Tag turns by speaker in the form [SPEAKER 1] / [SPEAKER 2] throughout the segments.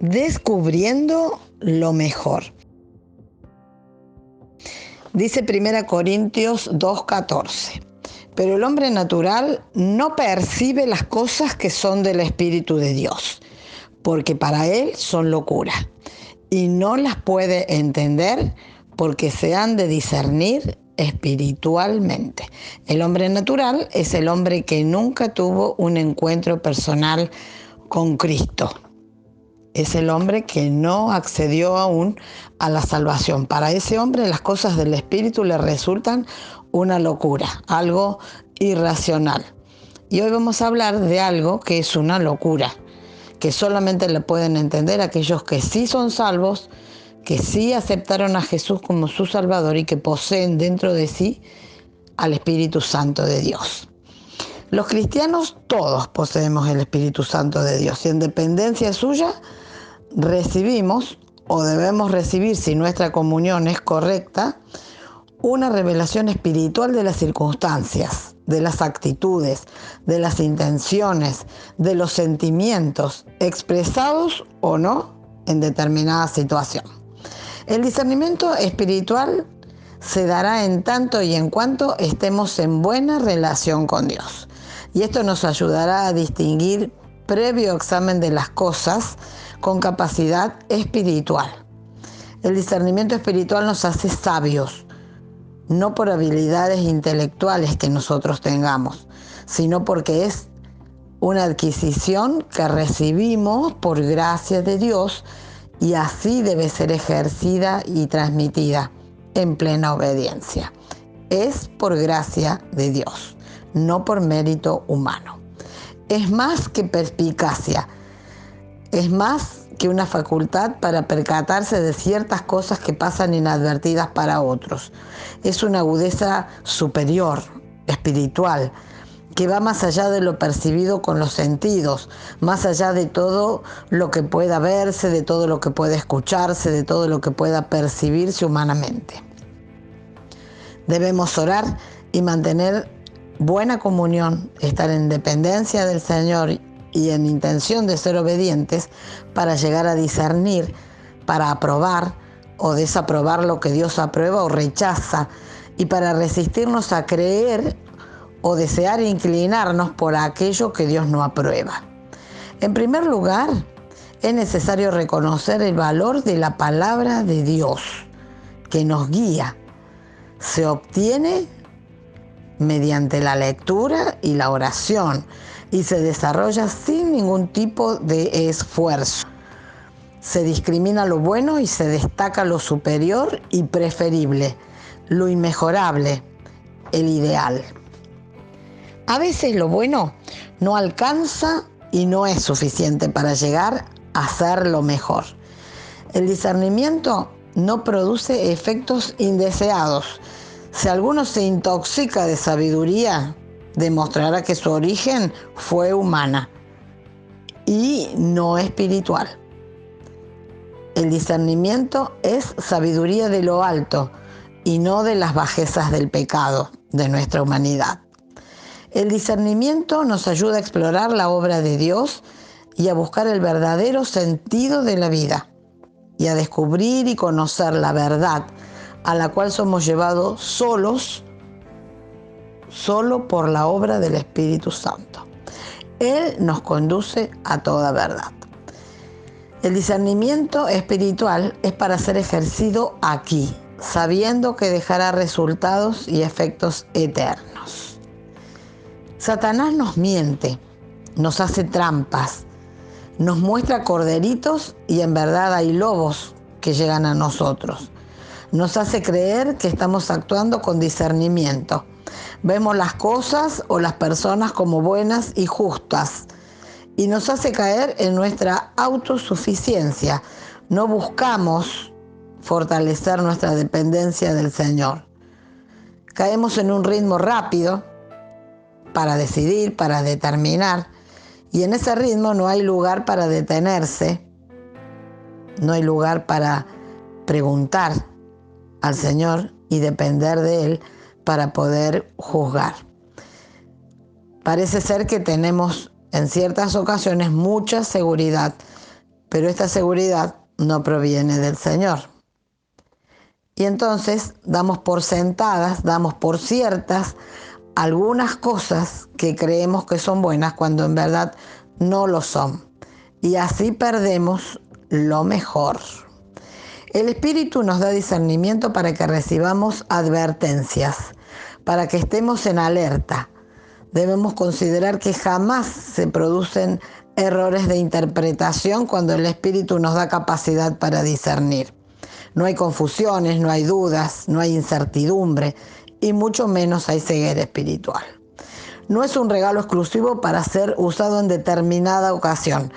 [SPEAKER 1] descubriendo lo mejor. Dice 1 Corintios 2:14. Pero el hombre natural no percibe las cosas que son del Espíritu de Dios, porque para él son locura, y no las puede entender porque se han de discernir espiritualmente. El hombre natural es el hombre que nunca tuvo un encuentro personal con Cristo. Es el hombre que no accedió aún a la salvación. Para ese hombre las cosas del Espíritu le resultan una locura, algo irracional. Y hoy vamos a hablar de algo que es una locura, que solamente le pueden entender aquellos que sí son salvos, que sí aceptaron a Jesús como su Salvador y que poseen dentro de sí al Espíritu Santo de Dios. Los cristianos todos poseemos el Espíritu Santo de Dios y en dependencia suya recibimos o debemos recibir, si nuestra comunión es correcta, una revelación espiritual de las circunstancias, de las actitudes, de las intenciones, de los sentimientos expresados o no en determinada situación. El discernimiento espiritual se dará en tanto y en cuanto estemos en buena relación con Dios. Y esto nos ayudará a distinguir previo examen de las cosas con capacidad espiritual. El discernimiento espiritual nos hace sabios, no por habilidades intelectuales que nosotros tengamos, sino porque es una adquisición que recibimos por gracia de Dios y así debe ser ejercida y transmitida en plena obediencia. Es por gracia de Dios, no por mérito humano. Es más que perspicacia, es más que una facultad para percatarse de ciertas cosas que pasan inadvertidas para otros. Es una agudeza superior, espiritual, que va más allá de lo percibido con los sentidos, más allá de todo lo que pueda verse, de todo lo que pueda escucharse, de todo lo que pueda percibirse humanamente. Debemos orar y mantener buena comunión, estar en dependencia del Señor y en intención de ser obedientes para llegar a discernir, para aprobar o desaprobar lo que Dios aprueba o rechaza y para resistirnos a creer o desear inclinarnos por aquello que Dios no aprueba. En primer lugar, es necesario reconocer el valor de la palabra de Dios que nos guía. Se obtiene mediante la lectura y la oración y se desarrolla sin ningún tipo de esfuerzo. Se discrimina lo bueno y se destaca lo superior y preferible, lo inmejorable, el ideal. A veces lo bueno no alcanza y no es suficiente para llegar a ser lo mejor. El discernimiento no produce efectos indeseados. Si alguno se intoxica de sabiduría, demostrará que su origen fue humana y no espiritual. El discernimiento es sabiduría de lo alto y no de las bajezas del pecado de nuestra humanidad. El discernimiento nos ayuda a explorar la obra de Dios y a buscar el verdadero sentido de la vida y a descubrir y conocer la verdad a la cual somos llevados solo por la obra del Espíritu Santo. Él nos conduce a toda verdad. El discernimiento espiritual es para ser ejercido aquí, sabiendo que dejará resultados y efectos eternos. Satanás nos miente, nos hace trampas, nos muestra corderitos y en verdad hay lobos que llegan a nosotros. Nos hace creer que estamos actuando con discernimiento. Vemos las cosas o las personas como buenas y justas y nos hace caer en nuestra autosuficiencia. No buscamos fortalecer nuestra dependencia del Señor. Caemos en un ritmo rápido para decidir, para determinar, y en ese ritmo no hay lugar para detenerse, no hay lugar para preguntar al Señor y depender de Él para poder juzgar. Parece ser que tenemos en ciertas ocasiones mucha seguridad pero esta seguridad no proviene del Señor. Y entonces damos por sentadas, damos por ciertas algunas cosas que creemos que son buenas cuando en verdad no lo son. Y así perdemos lo mejor. El Espíritu nos da discernimiento para que recibamos advertencias, para que estemos en alerta. Debemos considerar que jamás se producen errores de interpretación cuando el Espíritu nos da capacidad para discernir. No hay confusiones, no hay dudas, no hay incertidumbre y mucho menos hay ceguera espiritual. No es un regalo exclusivo para ser usado en determinada ocasión.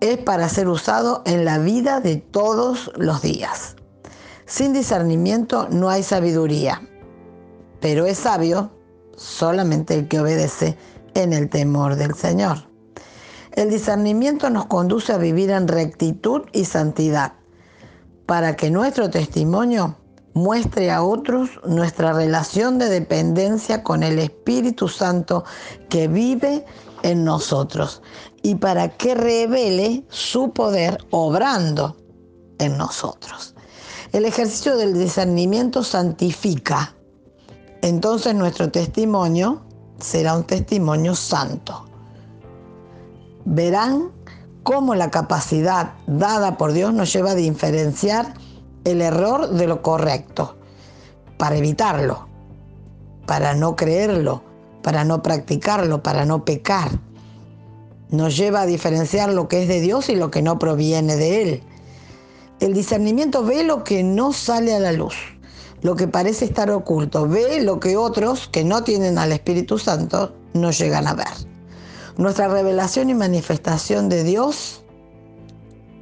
[SPEAKER 1] Es para ser usado en la vida de todos los días. Sin discernimiento no hay sabiduría, pero es sabio solamente el que obedece en el temor del Señor. El discernimiento nos conduce a vivir en rectitud y santidad, para que nuestro testimonio muestre a otros nuestra relación de dependencia con el Espíritu Santo que vive en nosotros y para que revele su poder obrando en nosotros. El ejercicio del discernimiento santifica. Entonces nuestro testimonio será un testimonio santo. Verán cómo la capacidad dada por Dios nos lleva a diferenciar el error de lo correcto, para evitarlo, para no creerlo, para no practicarlo, para no pecar. Nos lleva a diferenciar lo que es de Dios y lo que no proviene de Él. El discernimiento ve lo que no sale a la luz, lo que parece estar oculto, ve lo que otros que no tienen al Espíritu Santo no llegan a ver. Nuestra revelación y manifestación de Dios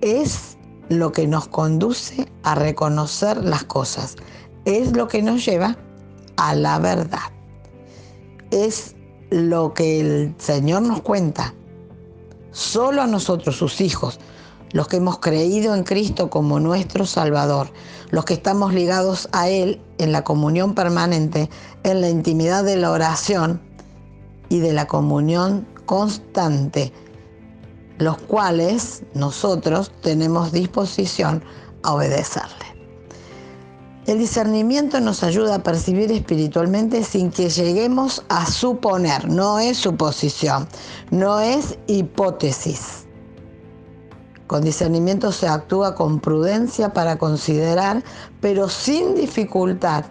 [SPEAKER 1] es lo que nos conduce a reconocer las cosas, es lo que nos lleva a la verdad. Es lo que el Señor nos cuenta. Solo a nosotros, sus hijos, los que hemos creído en Cristo como nuestro Salvador, los que estamos ligados a Él en la comunión permanente, en la intimidad de la oración y de la comunión constante, los cuales nosotros tenemos disposición a obedecerle. El discernimiento nos ayuda a percibir espiritualmente sin que lleguemos a suponer. No es suposición, no es hipótesis. Con discernimiento se actúa con prudencia para considerar, pero sin dificultad.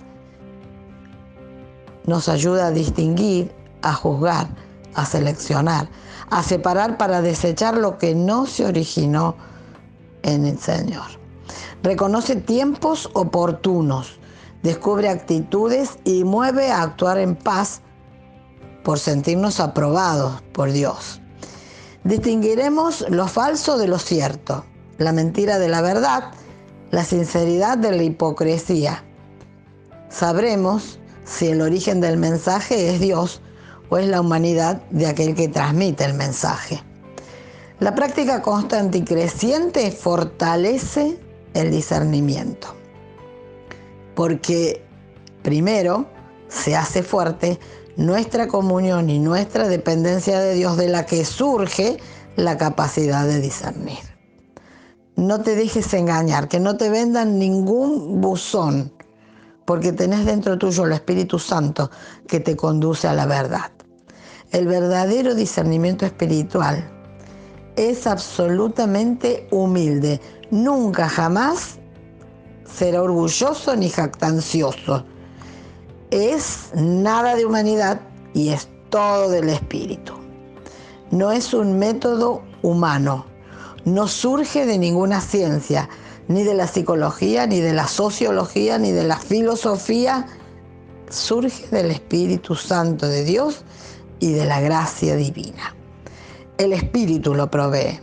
[SPEAKER 1] Nos ayuda a distinguir, a juzgar, a seleccionar, a separar para desechar lo que no se originó en el Señor. Reconoce tiempos oportunos, descubre actitudes y mueve a actuar en paz por sentirnos aprobados por Dios. Distinguiremos lo falso de lo cierto, la mentira de la verdad, la sinceridad de la hipocresía. Sabremos si el origen del mensaje es Dios o es la humanidad de aquel que transmite el mensaje. La práctica constante y creciente fortalece el discernimiento, porque primero se hace fuerte nuestra comunión y nuestra dependencia de Dios, de la que surge la capacidad de discernir. No te dejes engañar, que no te vendan ningún buzón, porque tenés dentro tuyo el Espíritu Santo que te conduce a la verdad. El verdadero discernimiento espiritual es absolutamente humilde. Nunca, jamás será orgulloso ni jactancioso. Es nada de humanidad y es todo del Espíritu. No es un método humano. No surge de ninguna ciencia, ni de la psicología, ni de la sociología, ni de la filosofía. Surge del Espíritu Santo de Dios y de la gracia divina. El Espíritu lo provee.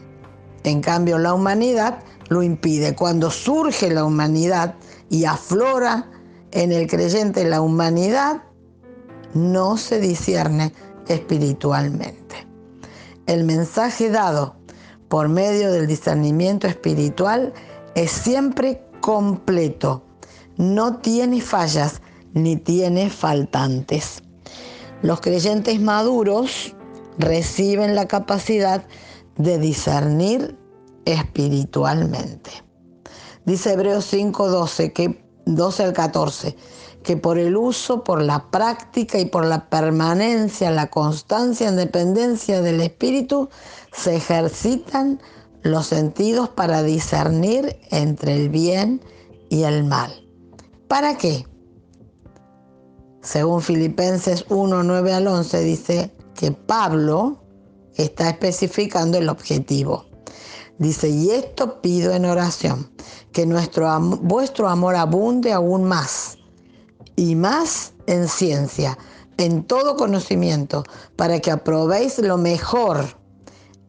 [SPEAKER 1] En cambio, la humanidad lo impide. Cuando surge la humanidad y aflora en el creyente la humanidad, no se discierne espiritualmente. El mensaje dado por medio del discernimiento espiritual es siempre completo. No tiene fallas ni tiene faltantes. Los creyentes maduros reciben la capacidad de discernir espiritualmente. Dice Hebreos 5:12, 12 al 14, que por el uso, por la práctica y por la permanencia, la constancia en dependencia del Espíritu, se ejercitan los sentidos para discernir entre el bien y el mal. ¿Para qué? Según Filipenses 1, 9 al 11, dice que Pablo está especificando el objetivo. Dice, y esto pido en oración, que vuestro amor abunde aún más, y más en ciencia, en todo conocimiento, para que aprobéis lo mejor,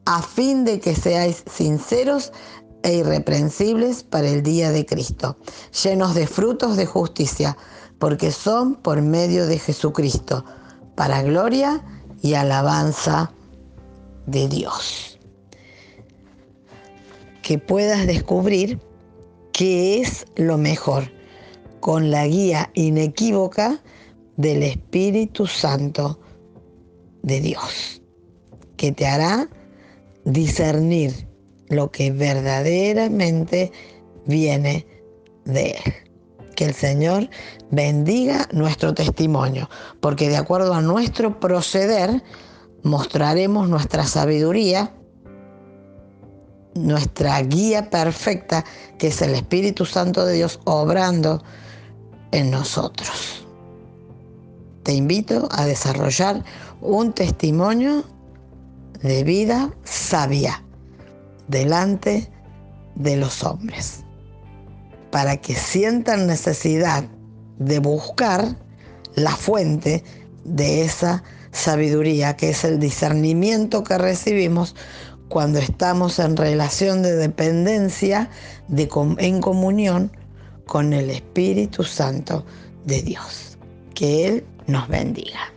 [SPEAKER 1] a fin de que seáis sinceros e irreprensibles para el día de Cristo, llenos de frutos de justicia, porque son por medio de Jesucristo, para gloria y alabanza de Dios. Que puedas descubrir qué es lo mejor, con la guía inequívoca del Espíritu Santo de Dios, que te hará discernir lo que verdaderamente viene de Él. Que el Señor bendiga nuestro testimonio, porque de acuerdo a nuestro proceder mostraremos nuestra sabiduría, nuestra guía perfecta, que es el Espíritu Santo de Dios obrando en nosotros. Te invito a desarrollar un testimonio de vida sabia delante de los hombres, para que sientan necesidad de buscar la fuente de esa sabiduría, que es el discernimiento que recibimos cuando estamos en relación de dependencia, en comunión con el Espíritu Santo de Dios. Que Él nos bendiga.